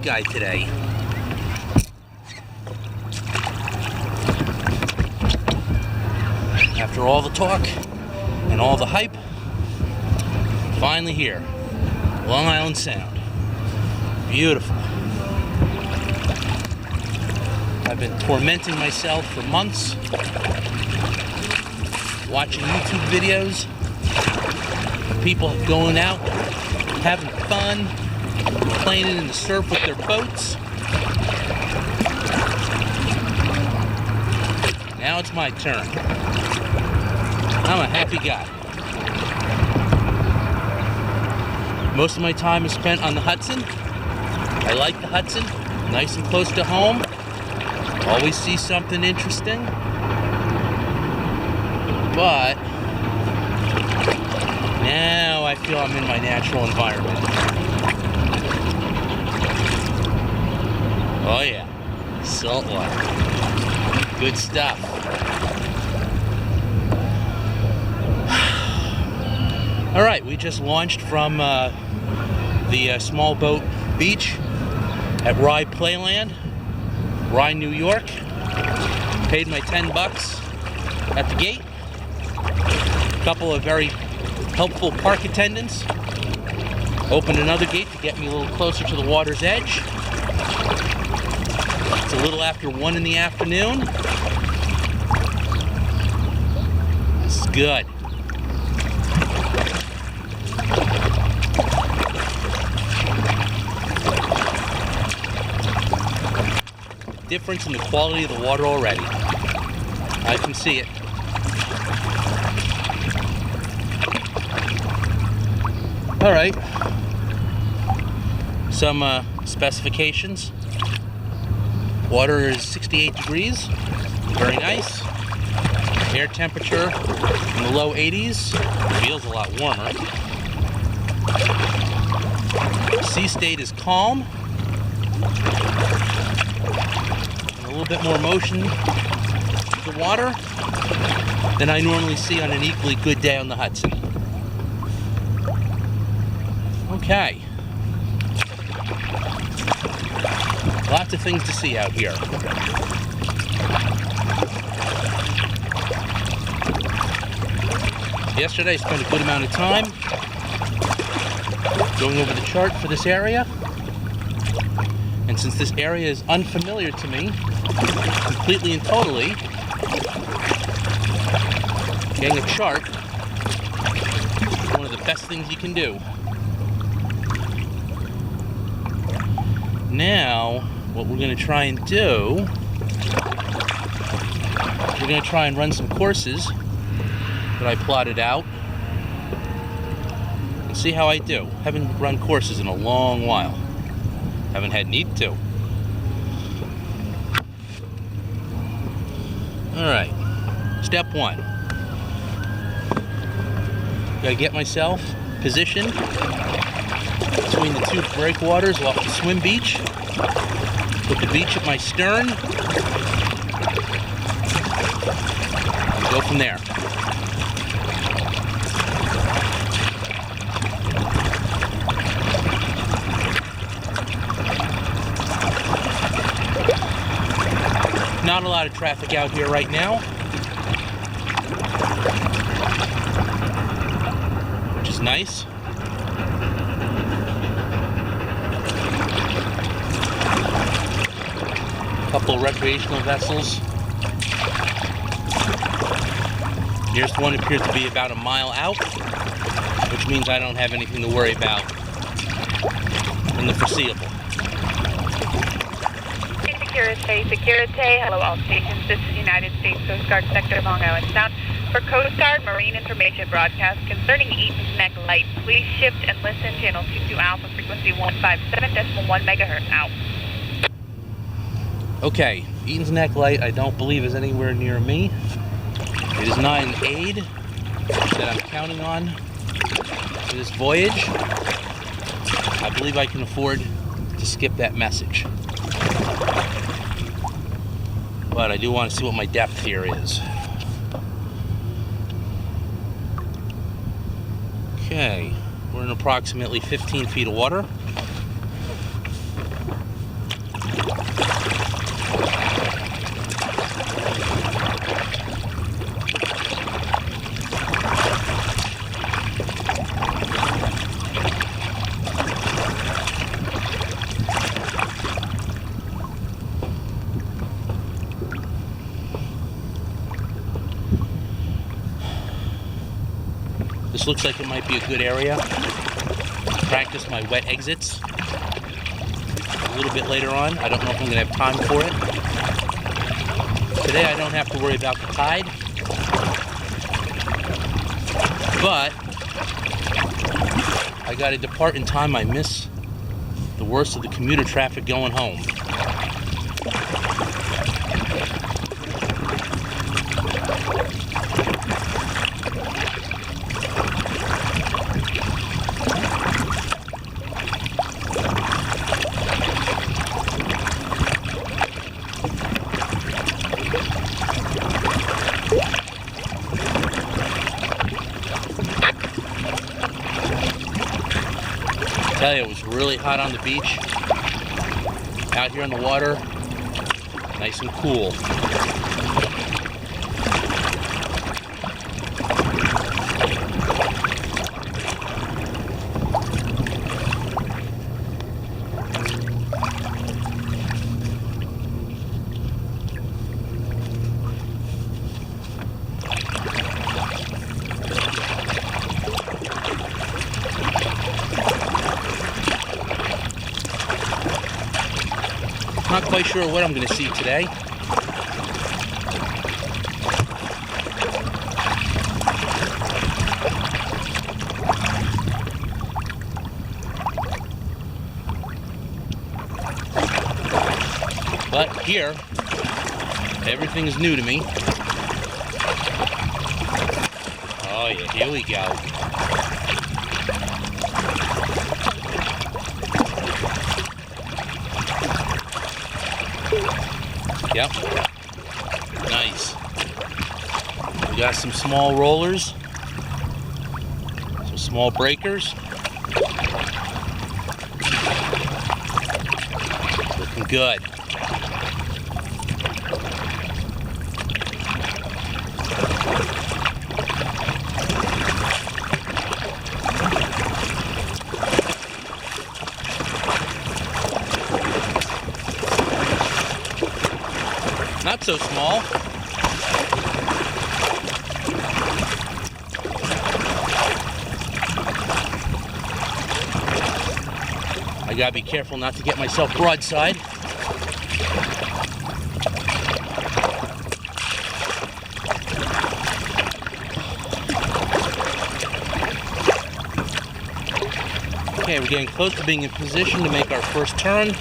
bait guy today. After all the talk and all the hype, finally here, Long Island Sound. Beautiful. I've been tormenting myself for months, watching YouTube videos of people going out, having fun, playing in the surf with their boats. Now it's my turn. I'm a happy guy. Most of my time is spent on the Hudson. I like the Hudson, nice and close to home. Always see something interesting. But now I feel I'm in my natural environment. Oh yeah, salt water. Good stuff. All right, we just launched from the small boat beach at Rye Playland, Rye, New York. Paid my $10 at the gate. A couple of very helpful park attendants opened another gate to get me a little closer to the water's edge. It's a little after 1 in the afternoon. This is good. Difference in the quality of the water already. I can see it. All right. Some specifications. Water is 68 degrees. Very nice. Air temperature in the low 80s. Feels a lot warmer. Sea state is calm. A little bit more motion to the water than I normally see on an equally good day on the Hudson. Okay. Lots of things to see out here. Yesterday I spent a good amount of time going over the chart for this area. And since this area is unfamiliar to me, completely and totally, getting a chart is one of the best things you can do. Now, what we're going to try and do, we're going to try and run some courses that I plotted out and see how I do. Haven't run courses in a long while. Haven't had need to. Alright, step 1. Gotta get myself positioned between the two breakwaters off the swim beach. Put the beach at my stern. Go from there. Not a lot of traffic out here right now, which is nice. A couple of recreational vessels. Nearest one appears to be about a mile out, which means I don't have anything to worry about in the foreseeable. Security, hello all stations. This is United States Coast Guard Sector Long Island Sound. For Coast Guard Marine Information Broadcast concerning Eaton's Neck Light, please shift and listen. Channel 22 Alpha, frequency 157.1 megahertz. Out. Okay, Eaton's Neck Light I don't believe is anywhere near me. It is not an aid that I'm counting on for this voyage. I believe I can afford to skip that message. But I do want to see what my depth here is. Okay, we're in approximately 15 feet of water. This looks like it might be a good area to practice my wet exits a little bit later on. I don't know if I'm going to have time for it. Today I don't have to worry about the tide, but I got to depart in time. I miss the worst of the commuter traffic going home. I tell you, it was really hot on the beach. Out here on the water, nice and cool. Not quite sure what I'm going to see today. But here, everything is new to me. Oh yeah, here we go. Yep. Nice. We got some small rollers, some small breakers. Looking good. Not so small. I gotta be careful not to get myself broadside. Okay, we're getting close to being in position to make our first turn.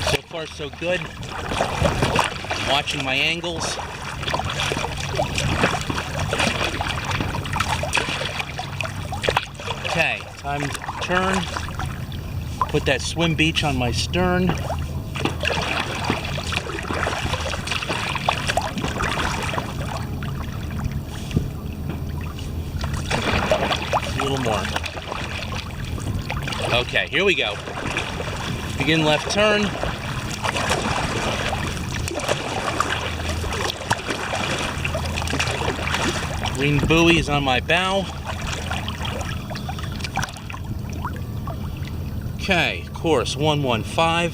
So far, so good. I'm watching my angles. Okay, time to turn. Put that swim beach on my stern. A little more. Okay, here we go. Begin left turn. Green buoy is on my bow. Okay, course 115.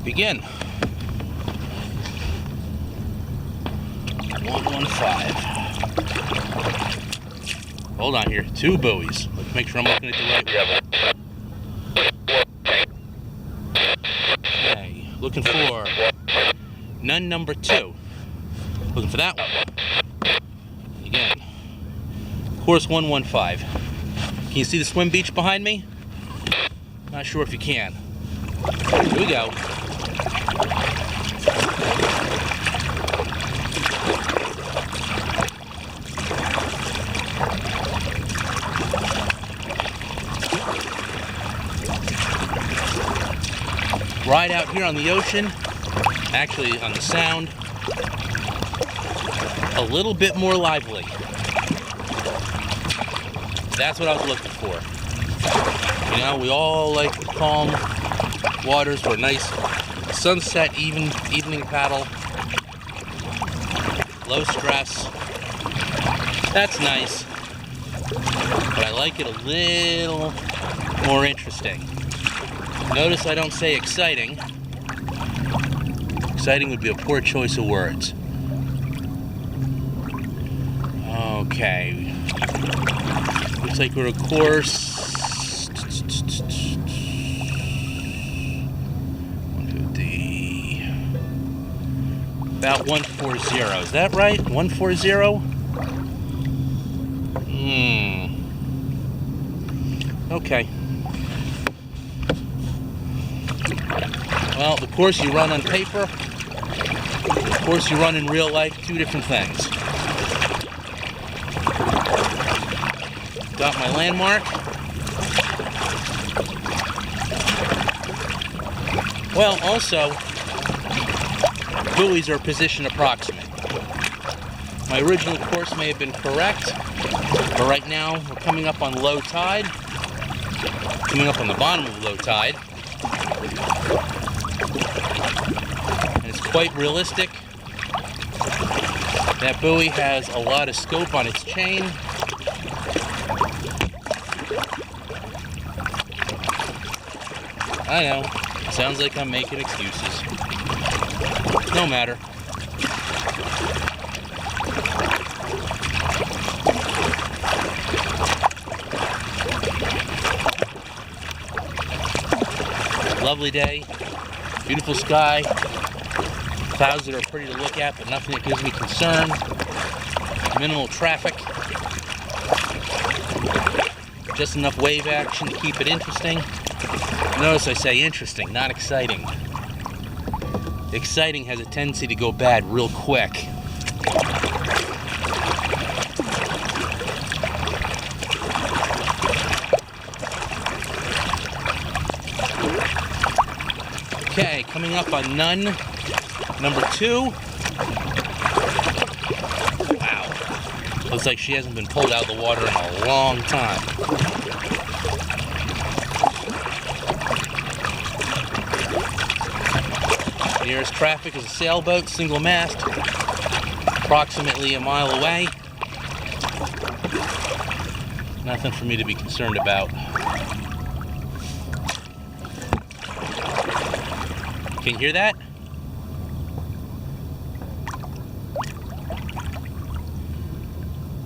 Begin. 115. Hold on here, 2 buoys. Let's make sure I'm looking at the right one. Okay, looking for nun number 2. Looking for that one. Again, course 115. Can you see the swim beach behind me? Not sure if you can. Here we go. Ride out here on the ocean, actually on the sound, a little bit more lively. That's what I was looking for. You know, we all like the calm waters for a nice sunset evening paddle. Low stress. That's nice. But I like it a little more interesting. Notice I don't say exciting. Exciting would be a poor choice of words. Okay. Looks like we're a course. 150. About 140. Is that right? 140? Okay. Well, the course you run on paper, the course you run in real life, two different things. Got my landmark. Well, also, buoys are position approximate. My original course may have been correct, but right now we're coming up on low tide, coming up on the bottom of low tide, and it's quite realistic. That buoy has a lot of scope on its chain. I know, sounds like I'm making excuses. No matter. Lovely day, beautiful sky, clouds that are pretty to look at, but nothing that gives me concern. Minimal traffic, just enough wave action to keep it interesting. Notice I say interesting, not exciting. Exciting has a tendency to go bad real quick. Okay, coming up on Nun number 2. Wow. Looks like she hasn't been pulled out of the water in a long time. Nearest traffic is a sailboat, single mast, approximately a mile away. Nothing for me to be concerned about. Can you hear that?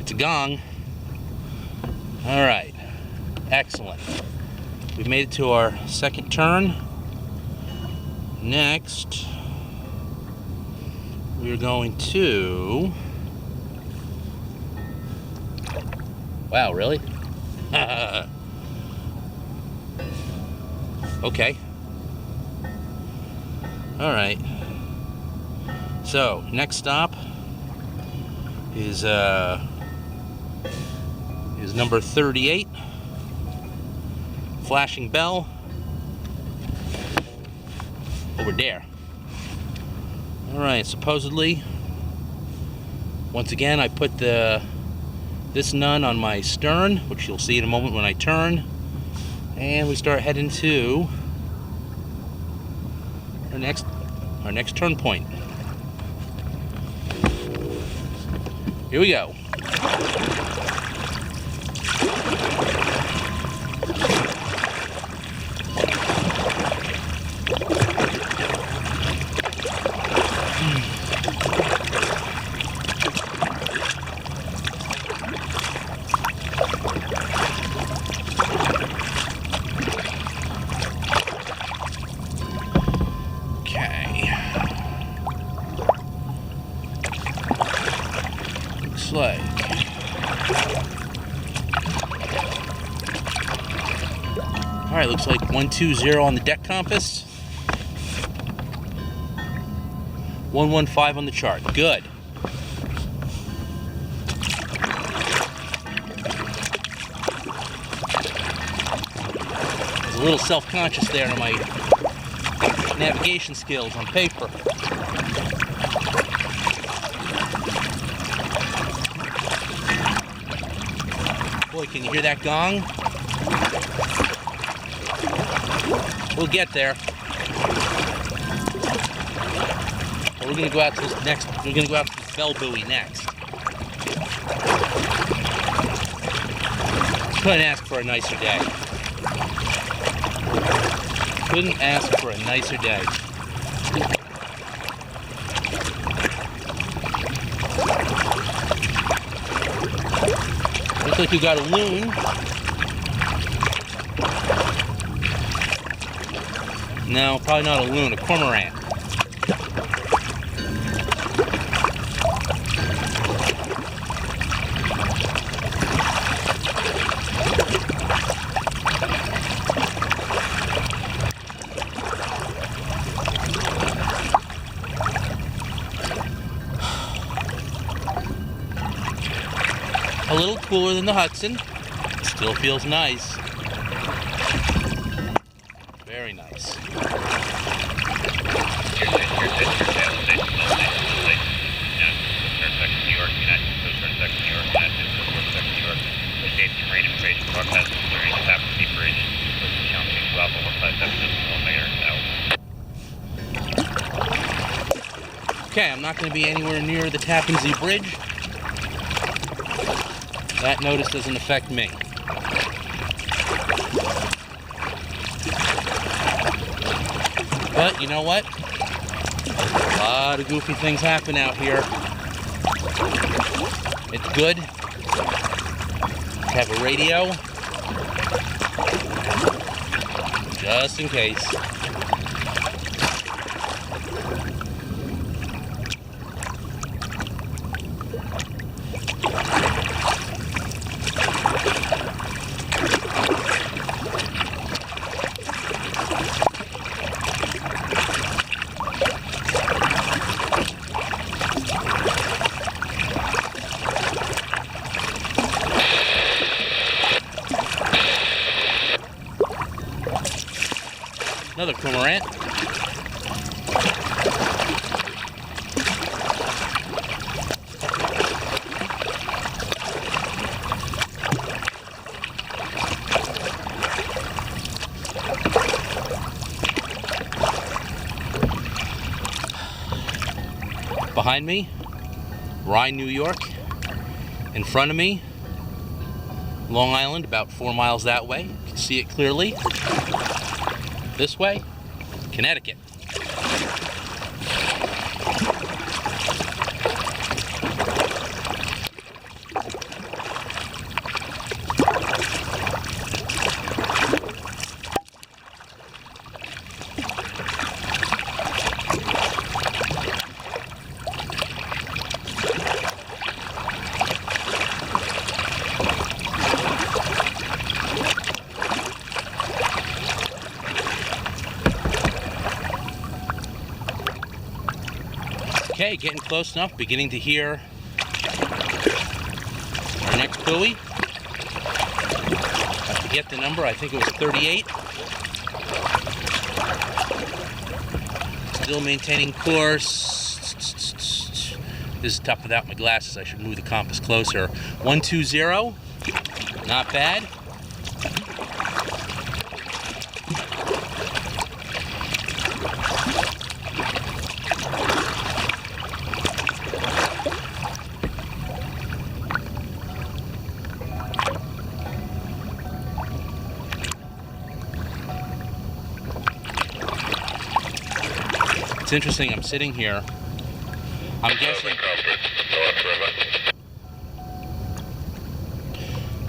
It's a gong. All right, excellent. We've made it to our second turn. Next, we're going to... Wow, really? Okay. All right. So, next stop is number 38. Flashing bell. Over there. All right, supposedly, once again, I put this nun on my stern, which you'll see in a moment when I turn, and we start heading to our next turn point. Here we go. Like. All right, looks like 120 on the deck compass. 115 on the chart. Good. I was a little self-conscious there on my navigation skills on paper. Boy, can you hear that gong? We'll get there. But we're gonna go out to this next. We're gonna go out to the Bell Buoy next. Couldn't ask for a nicer day. Couldn't ask for a nicer day. Looks like we got a loon. No, probably not a loon, a cormorant. A little cooler than the Hudson. Still feels nice. Very nice. Okay, I'm not going to be anywhere near the Tappan Zee Bridge. That notice doesn't affect me. But you know what? A lot of goofy things happen out here. It's good to have a radio, just in case. Another cormorant. Behind me, Rye, New York. In front of me, Long Island, about 4 miles that way. You can see it clearly. This way, Connecticut. Okay, getting close enough, beginning to hear our next buoy. I forget the number, I think it was 38. Still maintaining course. This is tough without my glasses, I should move the compass closer. 120, not bad. It's interesting, I'm sitting here, I'm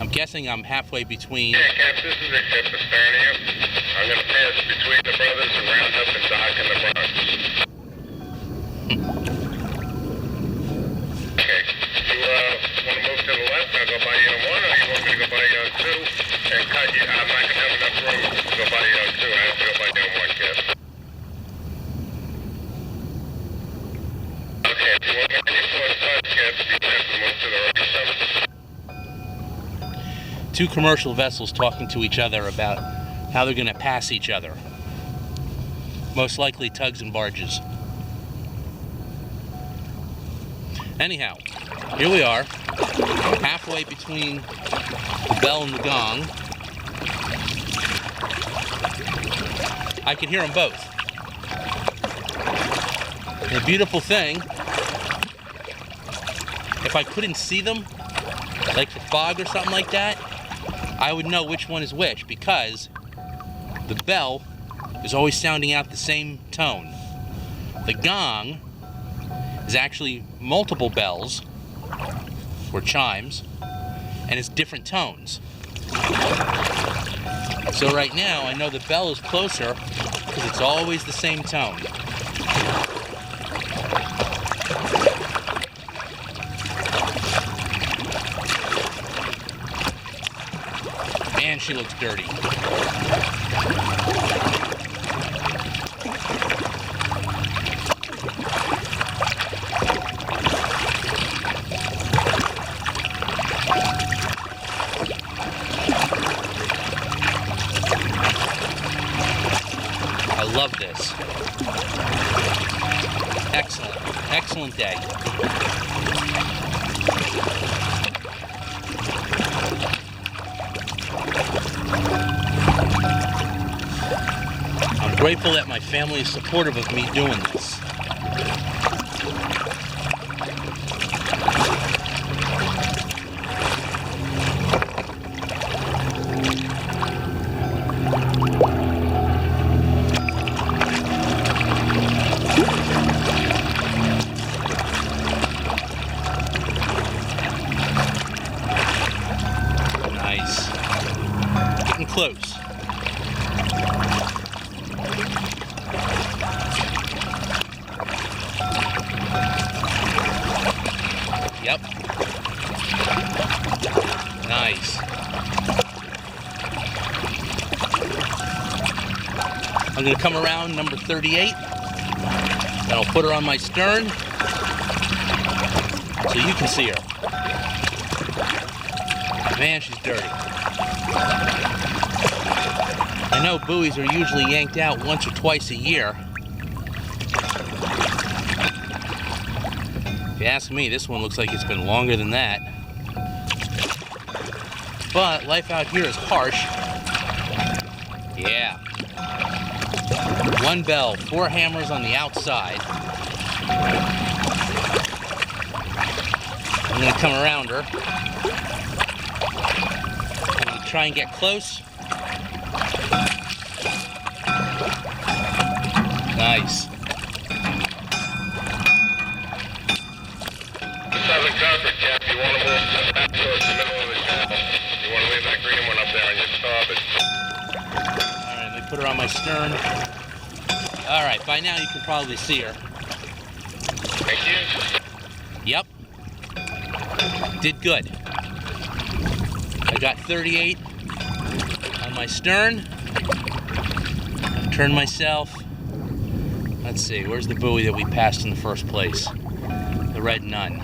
guessing I'm halfway between... Yeah, Cap, this is a ship that's starting you. I'm going to pass between the brothers and round up and dock in the Bronx. Okay, you want to move to the left? I'll go by you on one, or you want me to go by you on two and cut you? I'm not going to have enough room to go by you on two. I have to go by you on one, Cap. Okay, if you want to get any foot touch, Cap, you have to move to the right some. Two commercial vessels talking to each other about how they're going to pass each other. Most likely tugs and barges. Anyhow, here we are, halfway between the bell and the gong. I can hear them both. And the beautiful thing, if I couldn't see them, like the fog or something like that, I would know which one is which, because the bell is always sounding out the same tone. The gong is actually multiple bells, or chimes, and it's different tones. So right now, I know the bell is closer because it's always the same tone. Man, she looks dirty. I love this. Excellent, excellent day. I'm grateful that my family is supportive of me doing this. Nice. Getting close. Yep. Nice. I'm going to come around number 38. And I'll put her on my stern so you can see her. Man, she's dirty. I know buoys are usually yanked out once or twice a year. If you ask me, this one looks like it's been longer than that. But life out here is harsh. Yeah. One bell, 4 hammers on the outside. I'm going to come around her. I'm going to try and get close. Nice. Southern Concord, Cap, you want to move back towards the middle of the channel. You want to leave that green one up there on your starboard. Alright, let me put her on my stern. Alright, by now you can probably see her. Thank you. Yep. Did good. I got 38 on my stern. Turned myself. Let's see, where's the buoy that we passed in the first place? The Red Nun.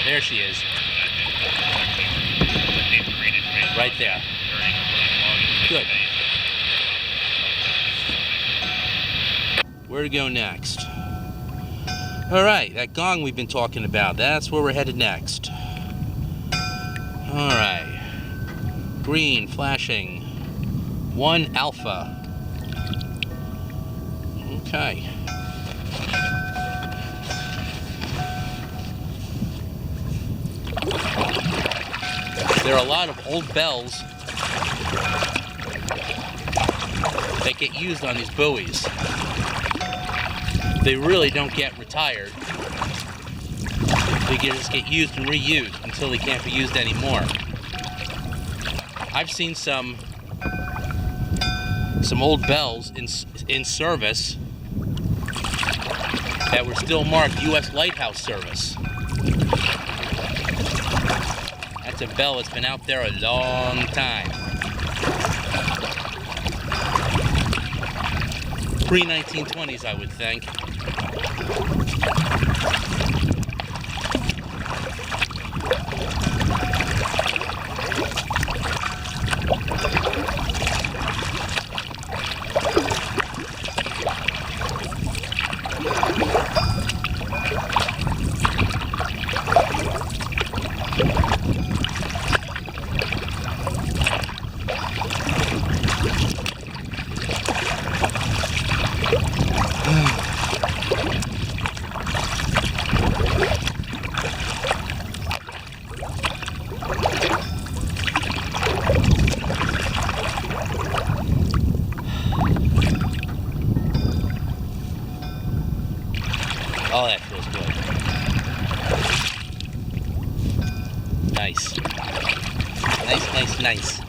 There she is. Right there. Good. Where to go next? Alright, that gong we've been talking about, that's where we're headed next. Alright. Green, flashing. 1 alpha. Okay. There are a lot of old bells that get used on these buoys. They really don't get retired. They just get used and reused until they can't be used anymore. I've seen some old bells in service that were still marked U.S. Lighthouse Service. That's a bell that's been out there a long time. Pre-1920s, I would think. nice. Nice, nice, nice.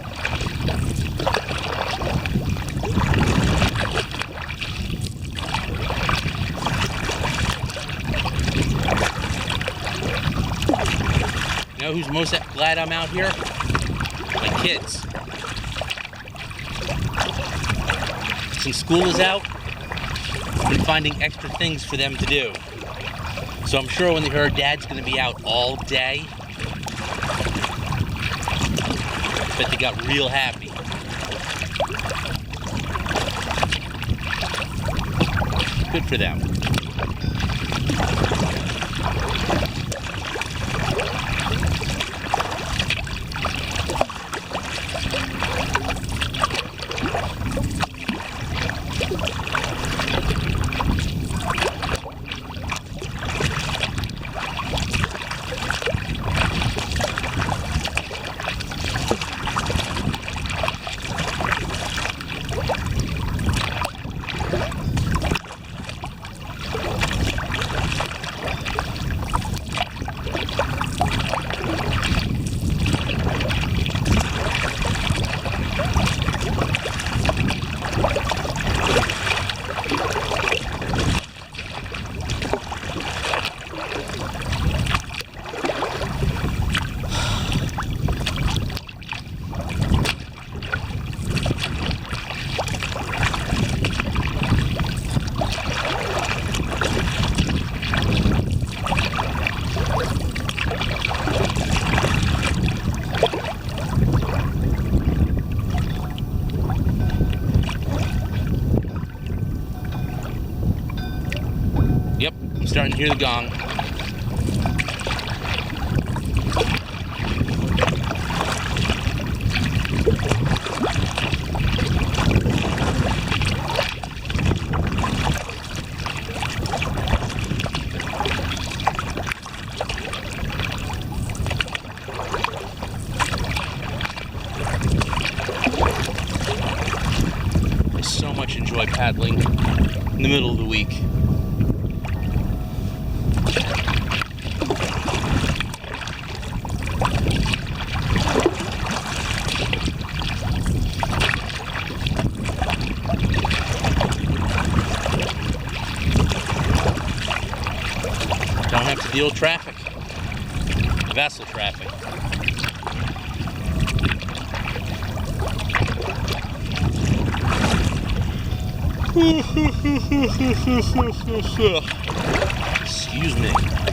You know who's most glad I'm out here? My kids. Since school is out, I've been finding extra things for them to do. So I'm sure when they heard Dad's gonna be out all day, bet they got real happy. Good for them. Yep, I'm starting to hear the gong. I so much enjoy paddling in the middle of the week. Don't have to deal with traffic, vessel traffic. Excuse me.